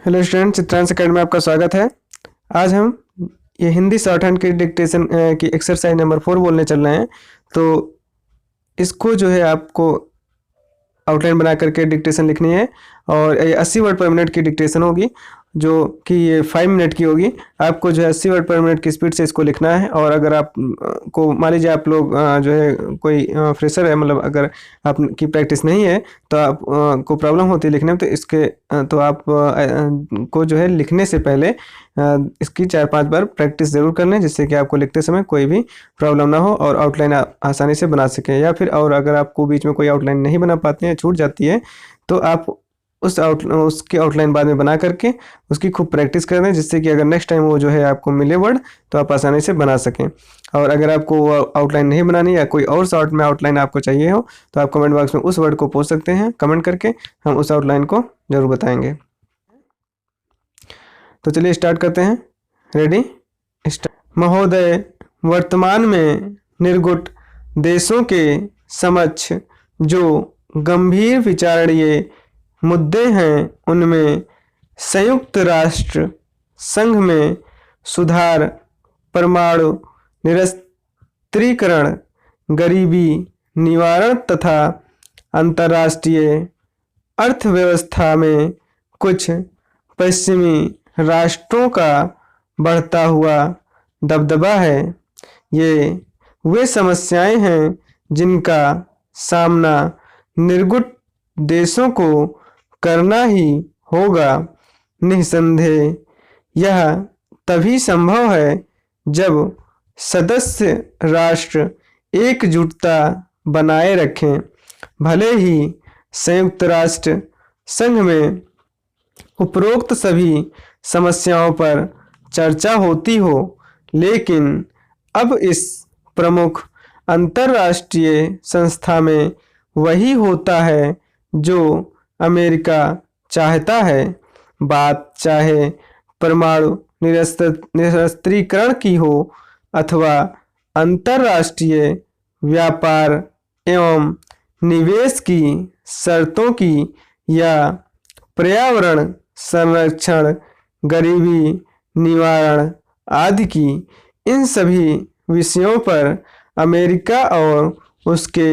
Hello student, Chitransh academy में आपका स्वागत है। आज हम ये हिंदी शॉर्ट हैंड की डिक्टेशन की एक्सरसाइज नंबर 4 बोलने चल रहे हैं। तो इसको जो है आपको आउटलाइन बना करके डिक्टेशन लिखनी है और ये 80 वर्ड पर मिनट की डिक्टेशन होगी, जो कि ये 5 मिनट की होगी। आपको जो है 80 वर्ड पर मिनट की स्पीड से इसको लिखना है। और अगर आप को मान लीजिए आप लोग जो है कोई फ्रेशर है, मतलब अगर आपकी प्रैक्टिस नहीं है तो आप को प्रॉब्लम होती है लिखने में, तो इसके तो आप को जो है लिखने से पहले इसकी 4-5 बार प्रैक्टिस ज़रूर कर लें, जिससे कि आपको लिखते समय कोई भी प्रॉब्लम ना हो और आउटलाइन आप आसानी से बना सकें। या फिर और अगर आपको बीच में कोई आउटलाइन नहीं बना पाते हैं, छूट जाती है, तो आप उसकी आउटलाइन बाद में बना करके उसकी खूब प्रैक्टिस कर दें, जिससे कि अगर नेक्स्ट टाइम वो जो है आपको मिले वर्ड तो आप आसानी से बना सकें। और अगर आपको वो आउटलाइन नहीं बनानी या कोई और शॉर्ट में आउटलाइन आपको चाहिए हो तो आप कमेंट बॉक्स में उस वर्ड को पूछ सकते हैं, कमेंट करके हम उस आउटलाइन को ज़रूर बताएंगे। तो चलिए स्टार्ट करते हैं। Ready, start. महोदय, वर्तमान में निर्गुट देशों के समक्ष जो गंभीर विचारणीय मुद्दे हैं उनमें संयुक्त राष्ट्र संघ में सुधार, परमाणु निरस्त्रीकरण, गरीबी निवारण तथा अंतर्राष्ट्रीय अर्थव्यवस्था में कुछ पश्चिमी राष्ट्रों का बढ़ता हुआ दबदबा है। ये वे समस्याएं हैं जिनका सामना निर्गुट देशों को करना ही होगा। निस्संदेह यह तभी संभव है जब सदस्य राष्ट्र एकजुटता बनाए रखें। भले ही संयुक्त राष्ट्र संघ में उपरोक्त सभी समस्याओं पर चर्चा होती हो, लेकिन अब इस प्रमुख अंतर्राष्ट्रीय संस्था में वही होता है जो अमेरिका चाहता है। बात चाहे परमाणु निरस्त्रीकरण की हो अथवा अंतर्राष्ट्रीय व्यापार एवं निवेश की शर्तों की या पर्यावरण संरक्षण, गरीबी निवारण आदि की, इन सभी विषयों पर अमेरिका और उसके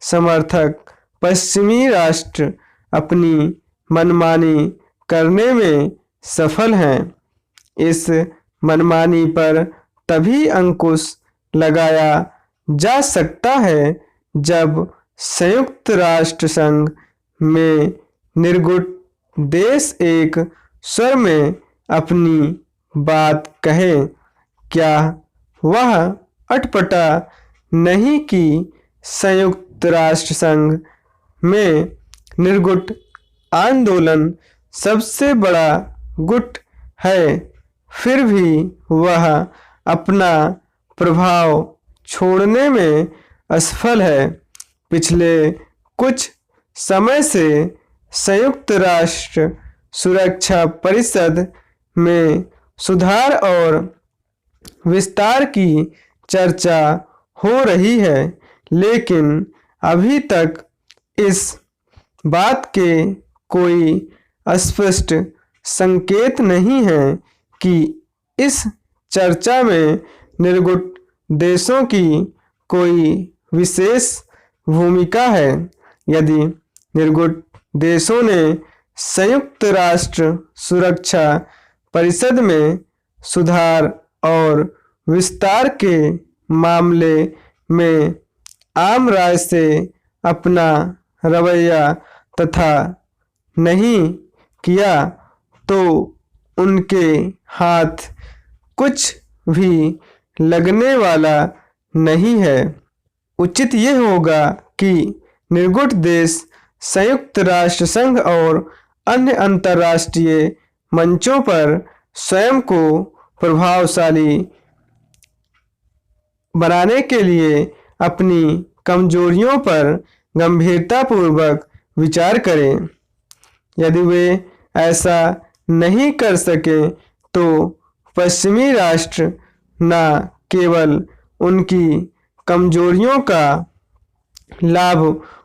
समर्थक पश्चिमी राष्ट्र अपनी मनमानी करने में सफल हैं। इस मनमानी पर तभी अंकुश लगाया जा सकता है जब संयुक्त राष्ट्र संघ में निर्गुट देश एक स्वर में अपनी बात कहें। क्या वह अटपटा नहीं कि संयुक्त राष्ट्र संघ में निर्गुट आंदोलन सबसे बड़ा गुट है, फिर भी वह अपना प्रभाव छोड़ने में असफल है। पिछले कुछ समय से संयुक्त राष्ट्र सुरक्षा परिषद में सुधार और विस्तार की चर्चा हो रही है, लेकिन अभी तक इस बात के कोई स्पष्ट संकेत नहीं है कि इस चर्चा में निर्गुट देशों की कोई विशेष भूमिका है। यदि निर्गुट देशों ने संयुक्त राष्ट्र सुरक्षा परिषद में सुधार और विस्तार के मामले में आम राय से अपना रवैया तथा नहीं किया, तो उनके हाथ कुछ भी लगने वाला नहीं है। उचित यह होगा कि निर्गुट देश संयुक्त राष्ट्र संघ और अन्य अंतर्राष्ट्रीय मंचों पर स्वयं को प्रभावशाली बनाने के लिए अपनी कमजोरियों पर गंभीरतापूर्वक विचार करें। यदि वे ऐसा नहीं कर सके तो पश्चिमी राष्ट्र न केवल उनकी कमजोरियों का लाभ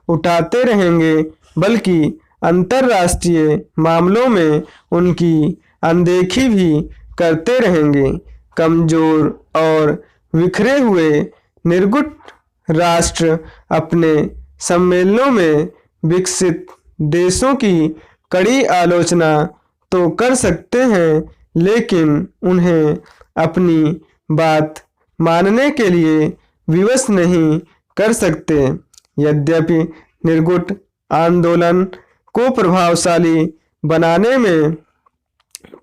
उठाते रहेंगे, बल्कि अंतर्राष्ट्रीय मामलों में उनकी अनदेखी भी करते रहेंगे। कमजोर और बिखरे हुए निर्गुट राष्ट्र अपने सम्मेलनों में विकसित देशों की कड़ी आलोचना तो कर सकते हैं, लेकिन उन्हें अपनी बात मानने के लिए विवश नहीं कर सकते। यद्यपि निर्गुट आंदोलन को प्रभावशाली बनाने में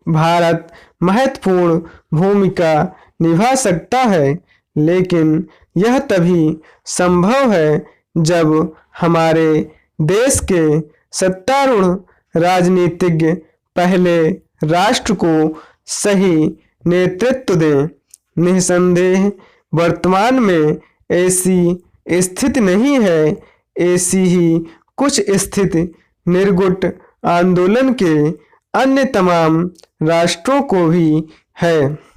भारत महत्वपूर्ण भूमिका निभा सकता है, लेकिन यह तभी संभव है जब हमारे देश के सत्तारूढ़ राजनीतिज्ञ पहले राष्ट्र को सही नेतृत्व दें। निस्संदेह वर्तमान में ऐसी स्थिति नहीं है। ऐसी ही कुछ स्थिति निर्गुट आंदोलन के अन्य तमाम राष्ट्रों को भी है।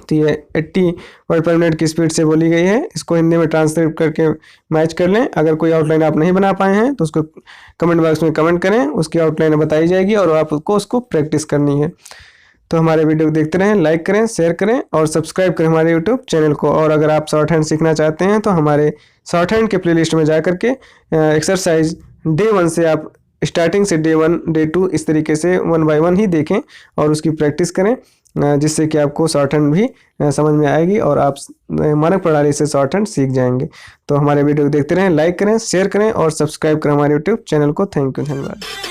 तो ये 80 वर्ड पर मिनट की स्पीड से बोली गई है। इसको हिंदी में ट्रांसलेट करके मैच कर लें। अगर कोई आउटलाइन आप नहीं बना पाए हैं तो उसको कमेंट बॉक्स में कमेंट करें, उसकी आउटलाइन बताई जाएगी और आपको उसको प्रैक्टिस करनी है। तो हमारे वीडियो को देखते रहें, लाइक करें, शेयर करें और सब्सक्राइब करें हमारे यूट्यूब चैनल को। और अगर आप शॉर्ट हैंड सीखना चाहते हैं तो हमारे शॉर्ट हैंड के प्लेलिस्ट में जा करके एक्सरसाइज डे 1 से आप स्टार्टिंग से डे 1 डे 2 इस तरीके से 1 बाय 1 ही देखें और उसकी प्रैक्टिस करें, जिससे कि आपको शॉर्ट हैंड भी समझ में आएगी और आप मानक प्रणाली से शॉर्ट हैंड सीख जाएंगे। तो हमारे वीडियो को देखते रहें, लाइक करें, शेयर करें और सब्सक्राइब करें हमारे यूट्यूब चैनल को। थैंक यू, धन्यवाद।